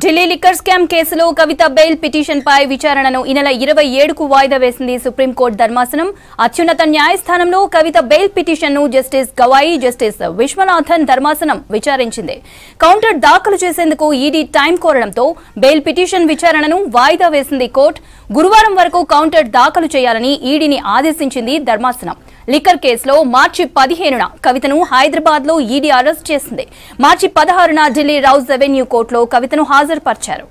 Delhi liquor scam కేసులో కవిత bail petition పై విచారణను ఈ నెల 27కు వాయిదా వేసింది సుప్రీంకోర్టు ధర్మాసనం. అత్యున్నత న్యాయస్థానంలో కవిత బెయిల్ పిటిషన్ ను జస్టిస్ గవాయి, జస్టిస్ విశ్వనాథన్ ధర్మాసనం విచారించింది. కౌంటర్ దాఖలు చేసేందుకు ఈడీ టైం కోరడంతో బెయిల్ పిటిషన్ విచారణను వాయిదా వేసింది కోర్టు. గురువారం వరకు కౌంటర్ దాఖలు చేయాలని ఈడీని ఆదేశించింది ధర్మాసనం. లిక్కర్ కేసులో మార్చి 15న కవితను హైదరాబాద్ లో ఈడీ అరెస్ట్ చేసింది. మార్చి 16న ఢిల్లీ రౌజ్ అవెన్యూ కోర్టులో కవితను హాజరుపరిచారు.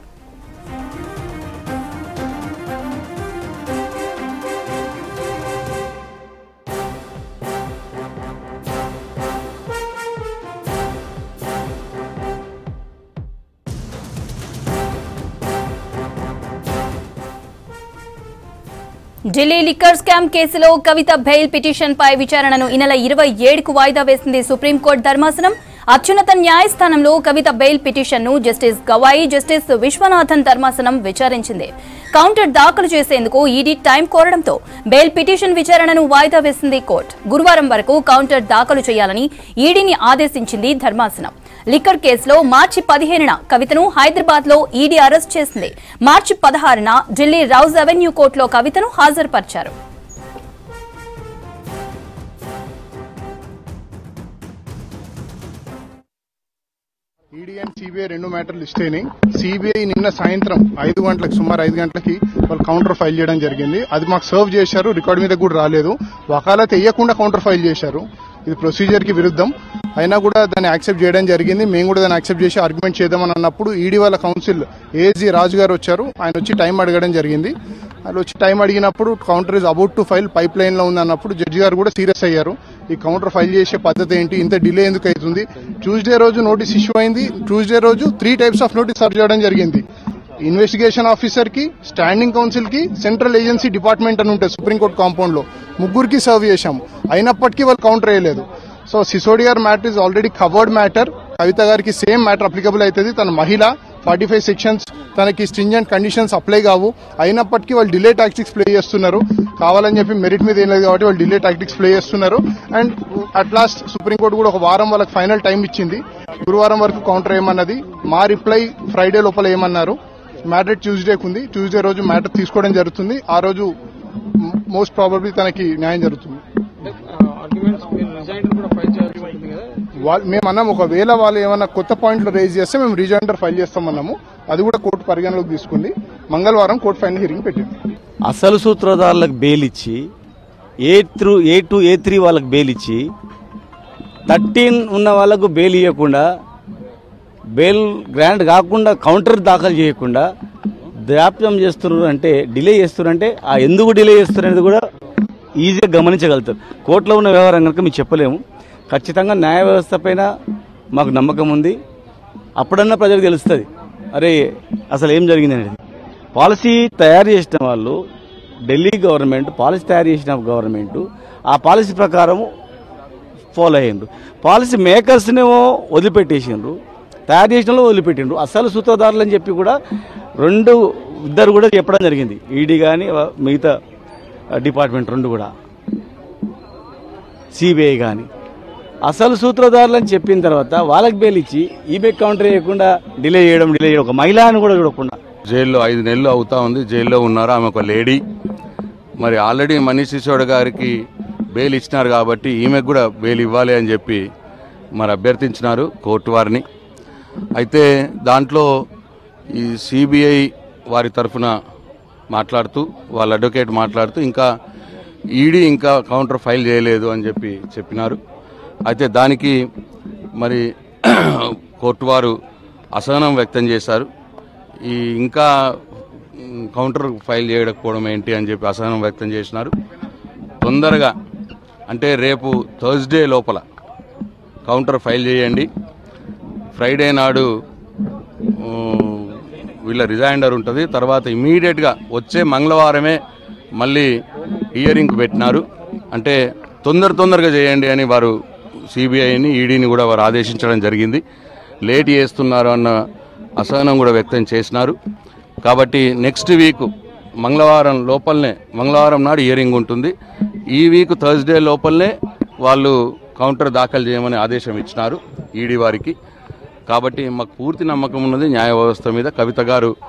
ఢిల్లీ లిక్కర్ స్కామ్ కేసులో కవిత బెయిల్ పిటిషన్ పై విచారణను ఈ నెల 27కు వాయిదా వేసింది సుప్రీంకోర్టు ధర్మాసనం. అత్యున్నత న్యాయస్థానంలో కవిత బెయిల్ పిటిషన్ ను జస్టిస్ గవాయి, జస్టిస్ విశ్వనాథన్ ధర్మాసనం విచారించింది. కౌంటర్ దాఖలు చేసేందుకు ఈడీ టైం కోరడంతో బెయిల్ పిటిషన్ విచారణను వాయిదా వేసింది కోర్టు. గురువారం వరకు కౌంటర్ దాఖలు చేయాలని ఈడీని ఆదేశించింది ధర్మాసనం. లిక్కర్ కేసులో మార్చి 15న కవితను హైదరాబాద్ లో ఈడీ అరెస్ట్ చేసింది. మార్చి 16న ఢిల్లీ రౌజ్ అవెన్యూ కోర్టులో కవితను హాజరుపరిచారు. ఈడీ అండ్ సిబిఐ రెండు మ్యాటర్లు లిస్ట్ అయినాయి. సిబిఐ నిన్న సాయంత్రం 5 గంటలకు సుమారు 5 గంటలకి వాళ్ళు కౌంటర్ ఫైల్ చేయడం జరిగింది. అది మాకు సర్వ్ చేశారు, రికార్డు మీద కూడా రాలేదు. వకాలత్ వేయకుండా కౌంటర్ ఫైల్ చేశారు. ఇది ప్రొసీజర్ కి విరుద్ధం. అయినా కూడా దాన్ని యాక్సెప్ట్ చేయడం జరిగింది. మేము కూడా దాన్ని యాక్సెప్ట్ చేసి ఆర్గ్యుమెంట్ చేద్దామని అన్నప్పుడు ఈడీ వాళ్ళ కౌన్సిల్ ఏజీ రాజు గారు వచ్చారు. ఆయన వచ్చి టైం అడగడం జరిగింది. ఆయన వచ్చి టైం అడిగినప్పుడు counter is about to file, pipe line లో ఉంది అన్నప్పుడు జడ్జి గారు కూడా సీరియస్ అయ్యారు. ఈ కౌంటర్ ఫైల్ చేసే పద్ధతి ఏంటి, ఇంత డిలే ఎందుకు అవుతుంది? ట్యూస్డే రోజు నోటీస్ ఇష్యూ అయింది. ట్యూస్డే రోజు 3 టైప్స్ ఆఫ్ నోటీస్ సర్వ్ చేయడం జరిగింది. ఇన్వెస్టిగేషన్ ఆఫీసర్ కి, స్టాండింగ్ కౌన్సిల్ కి, సెంట్రల్ ఏజెన్సీ డిపార్ట్మెంట్ అని ఉంటాయి సుప్రీంకోర్టు కాంపౌండ్ లో, ముగ్గురికి సర్వ్ చేశాము. అయినప్పటికీ వాళ్ళు కౌంటర్ వేయలేదు. సో సిసోడియర్ matter is already covered matter. Kavitha గారికి సేమ్ మ్యాటర్ అప్లికబుల్ అవుతుంది. తన మహిళ, 45 సెక్షన్స్ తనకి స్ట్రింజెంట్ కండిషన్స్ అప్లై కావు. అయినప్పటికీ వాళ్ళు డిలే టాక్టిక్స్ ప్లే చేస్తున్నారు. కావాలని చెప్పి మెరిట్ మీద ఏం లేదు కాబట్టి వాళ్ళు డిలే టాక్టిక్స్ ప్లే చేస్తున్నారు. అండ్ అట్ లాస్ట్ సుప్రీంకోర్టు కూడా ఒక వారం వాళ్ళకి ఫైనల్ టైం ఇచ్చింది. గురువారం వరకు కౌంటర్ ఏమన్నది. మా రిప్లై ఫ్రైడే లోపల ఏమన్నారు. మ్యాటర్ ట్యూస్డేకి ఉంది. ట్యూస్డే రోజు మ్యాటర్ తీసుకోవడం జరుగుతుంది. ఆ రోజు మోస్ట్ ప్రాబబ్లీ తనకి న్యాయం జరుగుతుంది. మేము అన్నాం ఒకవేళ వాళ్ళు ఏమైనా కొత్త పాయింట్లు రేజ్ చేస్తే మేము రీజాయిండర్ ఫైల్ చేస్తామన్నాము. అది కూడా కోర్టు పరిగణలోకి తీసుకుంది. మంగళవారం కోర్టు ఫైనల్ హియరింగ్ పెట్టింది. అసలు సూత్రధారులకు బెయిల్ ఇచ్చి A2, A3 వాళ్ళకి బెయిల్ ఇచ్చి 13 ఉన్న వాళ్ళకు బెయిల్ ఇవ్వకుండా, బెయిల్ గ్రాంట్ కాకుండా కౌంటర్ దాఖలు చేయకుండా జాప్యం చేస్తున్నారు. అంటే డిలే చేస్తున్నారంటే ఆ ఎందుకు డిలే చేస్తున్నారు కూడా ఈజీగా గమనించగలుగుతారు. కోర్టులో ఉన్న వ్యవహారం కనుక మీకు చెప్పలేము. ఖచ్చితంగా న్యాయ వ్యవస్థ పైన మాకు నమ్మకం ఉంది. అప్పుడన్నా ప్రజలకు తెలుస్తుంది అరే అసలు ఏం జరిగింది అనేది. పాలసీ తయారు చేసిన వాళ్ళు ఢిల్లీ గవర్నమెంట్ పాలసీ తయారు చేసిన గవర్నమెంట్ ఆ పాలసీ ప్రకారం ఫాలో అయ్యిండ్రు. పాలసీ మేకర్స్నేమో వదిలిపెట్టేసిండ్రు, తయారు చేసిన వాళ్ళు వదిలిపెట్టిండ్రు. అసలు సూత్రధారులు అని చెప్పి కూడా ఇద్దరు కూడా చెప్పడం జరిగింది. ఈడీ కానీ మిగతా డిపార్ట్మెంట్ రెండు కూడా, సిబిఐ కానీ. అసలు సూత్రధారులు అని చెప్పిన తర్వాత వాళ్ళకి బెయిల్ ఇచ్చి ఈమె కౌంటర్ చేయకుండా డిలే చేయడం, ఒక మహిళను కూడా చూడకుండా జైల్లో 5 నెలలు అవుతా ఉంది. జైల్లో ఉన్నారు. ఆమె ఒక లేడీ. మరి ఆల్రెడీ మనీష్ సిసోడియా గారికి బెయిల్ ఇచ్చినారు కాబట్టి ఈమెకు కూడా బెయిల్ ఇవ్వాలి అని చెప్పి మరి అభ్యర్థించినారు కోర్టు వారిని. అయితే దాంట్లో ఈ సిబిఐ వారి తరఫున మాట్లాడుతూ, వాళ్ళ అడ్వకేట్ మాట్లాడుతూ ఇంకా ఈడీ ఇంకా కౌంటర్ ఫైల్ చేయలేదు అని చెప్పినారు. అయితే దానికి మరి కోర్టు వారు అసహనం వ్యక్తం చేశారు. ఈ ఇంకా కౌంటర్ ఫైల్ చేయకపోవడం ఏంటి అని చెప్పి అసహనం వ్యక్తం చేసినారు. తొందరగా అంటే రేపు థర్స్డే లోపల కౌంటర్ ఫైల్ చేయండి. ఫ్రైడే నాడు వీళ్ళ రిజైండర్ ఉంటుంది. తర్వాత ఇమీడియట్గా వచ్చే మంగళవారమే మళ్ళీ హియరింగ్కి పెట్టినారు. అంటే తొందరగా చేయండి అని వారు సిబిఐని, ఈడీని కూడా వారు ఆదేశించడం జరిగింది. లేట్ చేస్తున్నారు అన్న అసహనం కూడా వ్యక్తం చేసినారు. కాబట్టి నెక్స్ట్ వీక్ మంగళవారం నాడు హియరింగ్ ఉంటుంది. ఈ వీక్ థర్స్డే లోపలనే వాళ్ళు కౌంటర్ దాఖలు చేయమని ఆదేశం ఇచ్చినారు ఈడీ వారికి. కాబట్టి మాకు పూర్తి నమ్మకం ఉన్నది న్యాయ వ్యవస్థ మీద. కవిత గారు